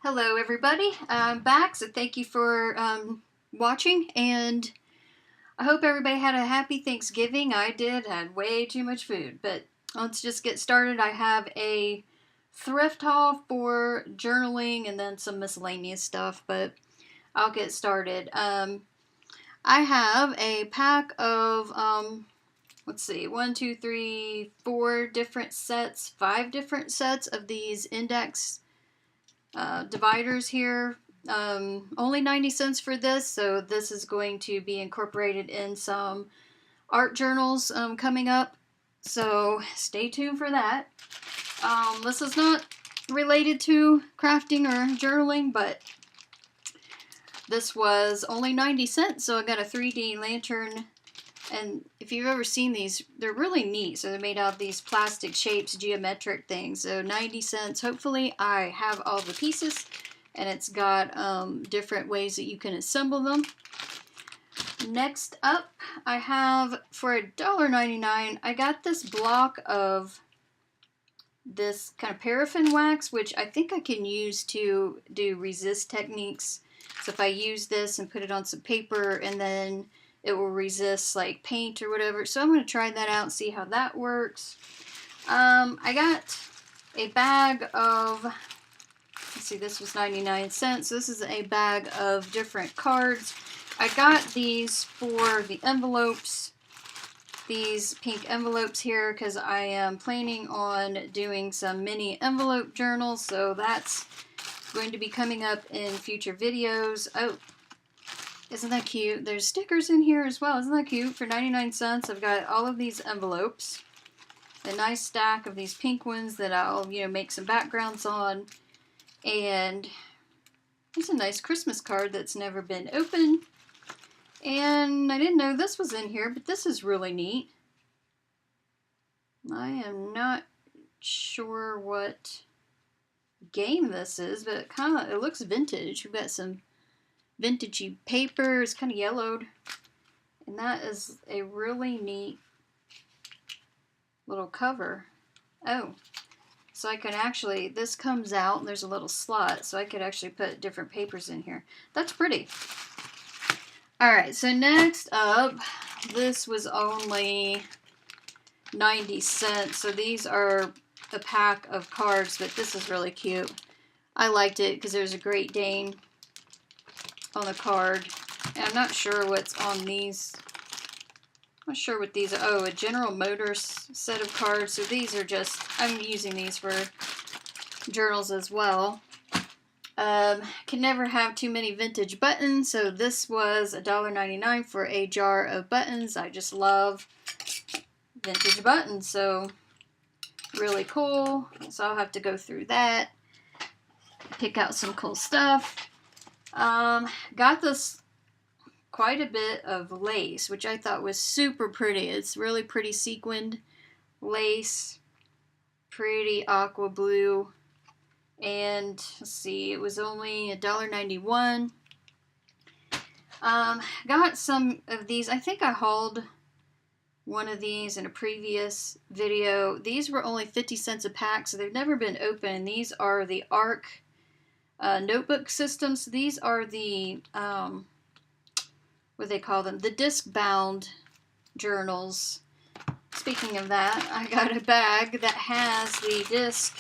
Hello everybody, I'm back, so thank you for watching, and I hope everybody had a happy Thanksgiving. I did, had way too much food, but let's just get started. I have a thrift haul for journaling and then some miscellaneous stuff, but I'll get started. I have a pack of, let's see, 1, 2, 3, 4 different sets, 5 different sets of these index dividers here. Only 90 cents for this, so this is going to be incorporated in some art journals coming up, so stay tuned for that. This is not related to crafting or journaling, but this was only 90 cents, so I got a 3D lantern. And if you've ever seen these, they're really neat. So they're made out of these plastic shapes, geometric things. So 90 cents. Hopefully I have all the pieces, and it's got different ways that you can assemble them. Next up, I have, for $1.99, I got this block of this kind of paraffin wax, which I think I can use to do resist techniques. So if I use this and put it on some paper, and then it will resist like paint or whatever. So I'm going to try that out and see how that works. I got a bag of, let's see, this was 99 cents. So this is a bag of different cards. I got these for the envelopes, these pink envelopes here, because I am planning on doing some mini envelope journals. So that's going to be coming up in future videos. Oh, isn't that cute? There's stickers in here as well. Isn't that cute? For 99 cents, I've got all of these envelopes. A nice stack of these pink ones that I'll, make some backgrounds on. And it's a nice Christmas card that's never been opened. And I didn't know this was in here, but this is really neat. I am not sure what game this is, but it looks vintage. We've got some vintagey paper. It's kind of yellowed, and that is a really neat little cover. Oh, so I can actually, this comes out and there's a little slot, so I could actually put different papers in here. That's pretty. Alright, so next up, this was only 90 cents, so these are a pack of cards, but this is really cute. I liked it because there's a Great Dane on the card, and I'm not sure what's on these. I'm not sure what these are. Oh, a General Motors set of cards. So these are just, I'm using these for journals as well. Can never have too many vintage buttons, so this was $1.99 for a jar of buttons. I just love vintage buttons, so really cool. So I'll have to go through that, pick out some cool stuff. Got this quite a bit of lace, which I thought was super pretty. It's really pretty sequined lace, pretty aqua blue, and let's see, it was only $1.91. Got some of these. I think I hauled one of these in a previous video. These were only 50 cents a pack, so they've never been opened. These are the ARC notebook systems. These are the, what do they call them? The disc-bound journals. Speaking of that, I got a bag that has the disc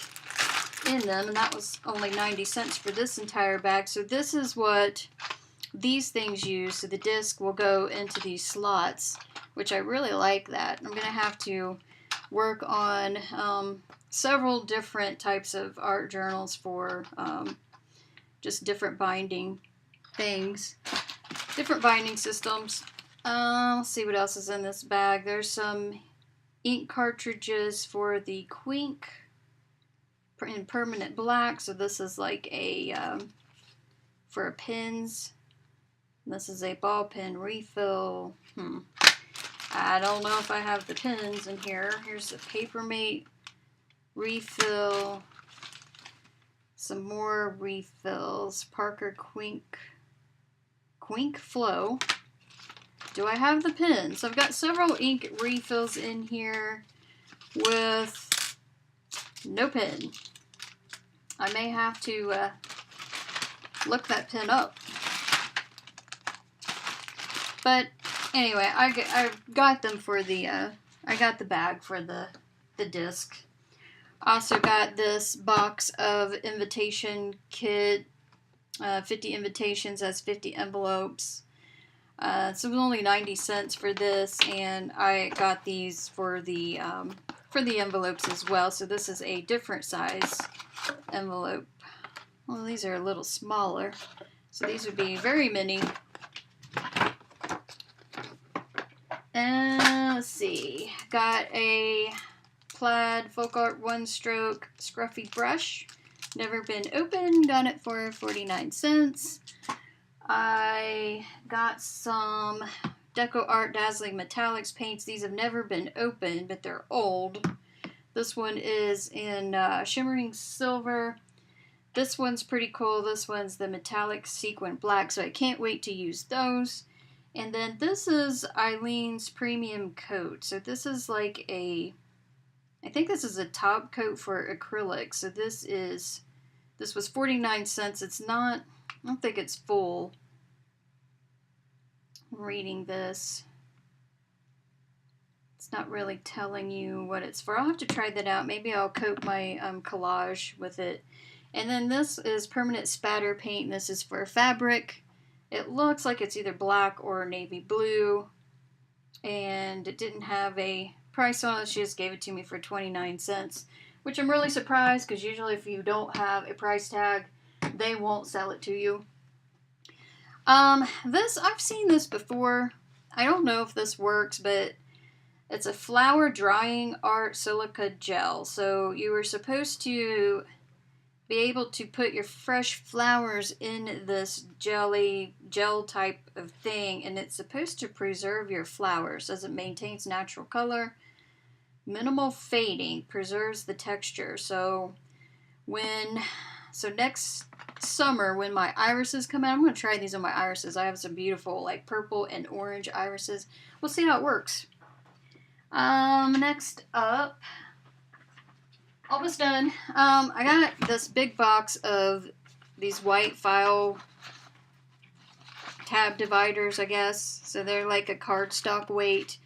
in them, and that was only 90 cents for this entire bag. So this is what these things use. So the disc will go into these slots, which I really like that. I'm going to have to work on several different types of art journals for just different binding things, different binding systems. Let's see what else is in this bag. There's some ink cartridges for the Quink in permanent black. So this is like a for pens. This is a ball pen refill. I don't know if I have the pens in here. Here's the Papermate refill. Some more refills. Parker Quink Flow. Do I have the pens? I've got several ink refills in here with no pen. I may have to look that pin up. But anyway, I got them for the, I got the bag for the disc. Also got this box of invitation kit, 50 invitations, that's 50 envelopes. So it was only 90 cents for this, and I got these for the envelopes as well. So this is a different size envelope. Well, these are a little smaller, so these would be very mini. And let's see, got a plaid folk art one stroke scruffy brush, never been opened, got it for 49 cents. I got some Deco Art Dazzling Metallics paints. These have never been opened, but they're old. This one is in shimmering silver. This one's pretty cool. This one's the metallic sequin black, so I can't wait to use those. And then this is Eileen's premium coat. So this is like a, I think this is a top coat for acrylic. So this was 49 cents. It's not, I don't think it's full. I'm reading this. It's not really telling you what it's for. I'll have to try that out. Maybe I'll coat my collage with it. And then this is permanent spatter paint. This is for fabric. It looks like it's either black or navy blue. And it didn't have a price on it. She just gave it to me for 29 cents. Which I'm really surprised, because usually if you don't have a price tag, they won't sell it to you. This, I've seen this before. I don't know if this works, but it's a flower drying art silica gel. So you were supposed to be able to put your fresh flowers in this gel type of thing, and it's supposed to preserve your flowers as it maintains natural color. Minimal fading, preserves the texture. So next summer when my irises come out, I'm going to try these on my irises. I have some beautiful like purple and orange irises. We'll see how it works. Next up, almost done. I got this big box of these white file tab dividers, I guess. So they're like a cardstock weight.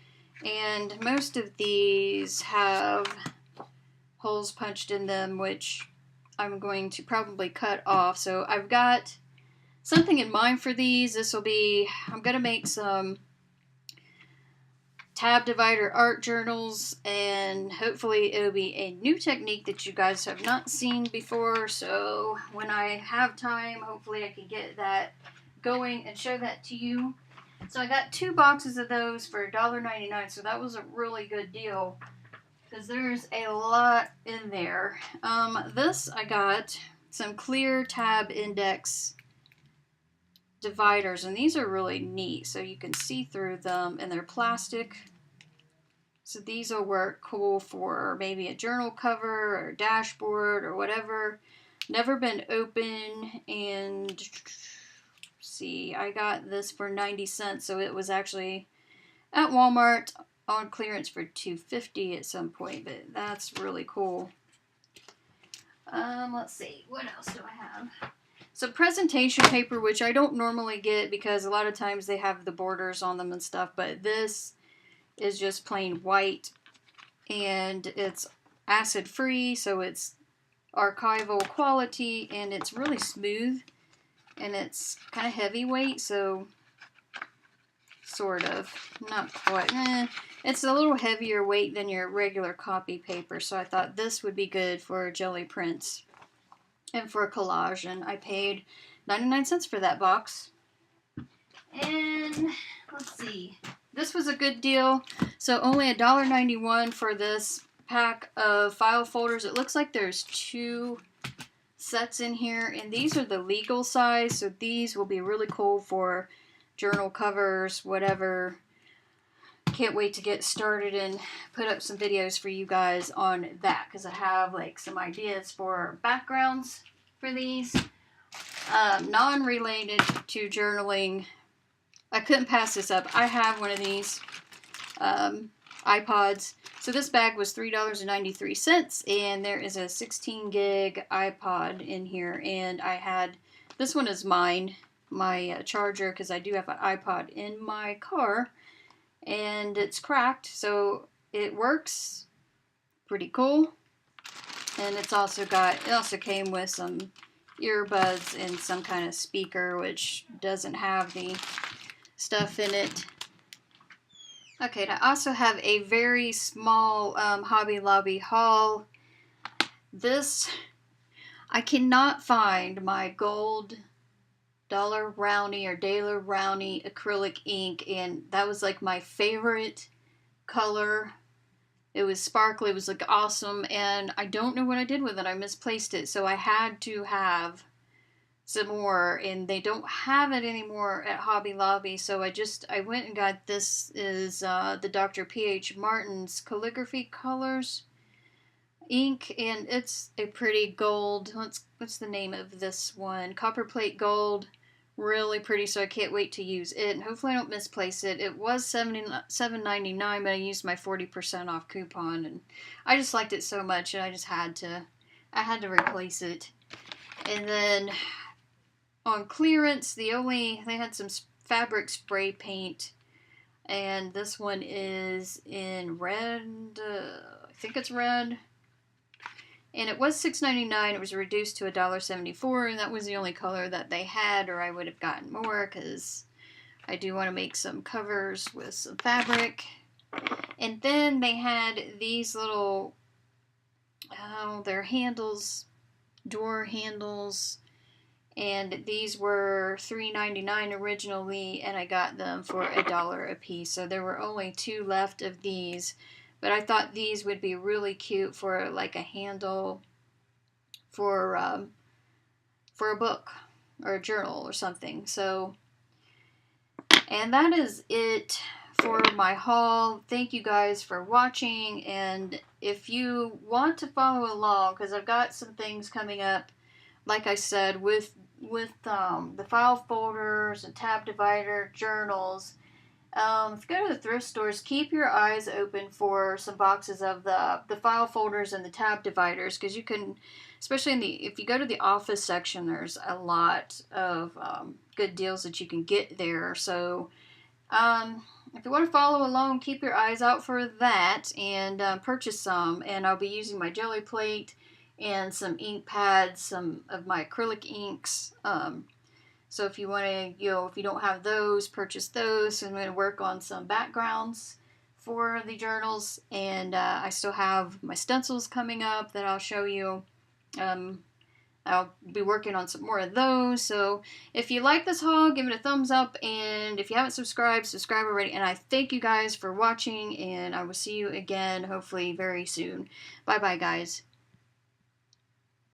And most of these have holes punched in them, which I'm going to probably cut off. So I've got something in mind for these. This will be, I'm going to make some tab divider art journals, and hopefully it'll be a new technique that you guys have not seen before. So when I have time, hopefully I can get that going and show that to you. So I got 2 boxes of those for $1.99, so that was a really good deal, because there's a lot in there. This, I got some clear tab index dividers, and these are really neat, so you can see through them, and they're plastic. So these will work cool for maybe a journal cover or dashboard or whatever. Never been open, and see, I got this for 90 cents, so it was actually at Walmart on clearance for $2.50 at some point, but that's really cool. Let's see, what else do I have? So presentation paper, which I don't normally get because a lot of times they have the borders on them and stuff, but this is just plain white, and it's acid free, so it's archival quality, and it's really smooth, and it's kind of heavyweight, so sort of, not quite, it's a little heavier weight than your regular copy paper, so I thought this would be good for jelly prints and for a collage, and I paid 99 cents for that box. And let's see, this was a good deal, so only $1.91 for this pack of file folders. It looks like there's 2 sets in here, and these are the legal size, so these will be really cool for journal covers, whatever. Can't wait to get started and put up some videos for you guys on that, because I have like some ideas for backgrounds for these. Non-related to journaling, I couldn't pass this up. I have one of these iPods. So this bag was $3.93, and there is a 16 gig iPod in here, and I had This one is mine, my charger, because I do have an iPod in my car, and it's cracked, so it works. Pretty cool. And it also came with some earbuds and some kind of speaker, which doesn't have the stuff in it. Okay, I also have a very small Hobby Lobby haul. This, I cannot find my gold Dollar Brownie or Daler Brownie acrylic ink, and that was like my favorite color. It was sparkly, it was like awesome, and I don't know what I did with it. I misplaced it, so I had to have some more, and they don't have it anymore at Hobby Lobby, so I went and got this. Is the Dr. P.H. Martin's Calligraphy Colors ink, and it's a pretty gold. What's the name of this one? Copper plate gold. Really pretty, so I can't wait to use it, and hopefully I don't misplace it. It was $7.99, but I used my 40% off coupon, and I just liked it so much, and I had to replace it. And then on clearance, they had some fabric spray paint, and this one is in red. I think it's red. And it was $6.99. It was reduced to $1.74, and that was the only color that they had, or I would have gotten more, because I do want to make some covers with some fabric. And then they had these little, they're handles, door handles, and these were $3.99 originally, and I got them for $1 a piece. So there were only 2 left of these. But I thought these would be really cute for like a handle for a book or a journal or something. So, and that is it for my haul. Thank you guys for watching. And if you want to follow along, because I've got some things coming up, like I said, with the file folders and tab divider journals. If you go to the thrift stores, keep your eyes open for some boxes of the file folders and the tab dividers, because you can, especially if you go to the office section, there's a lot of good deals that you can get there. So if you want to follow along, keep your eyes out for that, and purchase some. And I'll be using my jelly plate and some ink pads, some of my acrylic inks. So if you want to, if you don't have those, purchase those. I'm going to work on some backgrounds for the journals, and I still have my stencils coming up that I'll show you. I'll be working on some more of those. So if you like this haul, give it a thumbs up, and if you haven't subscribed, subscribe already. And I thank you guys for watching, and I will see you again hopefully very soon. Bye bye, guys.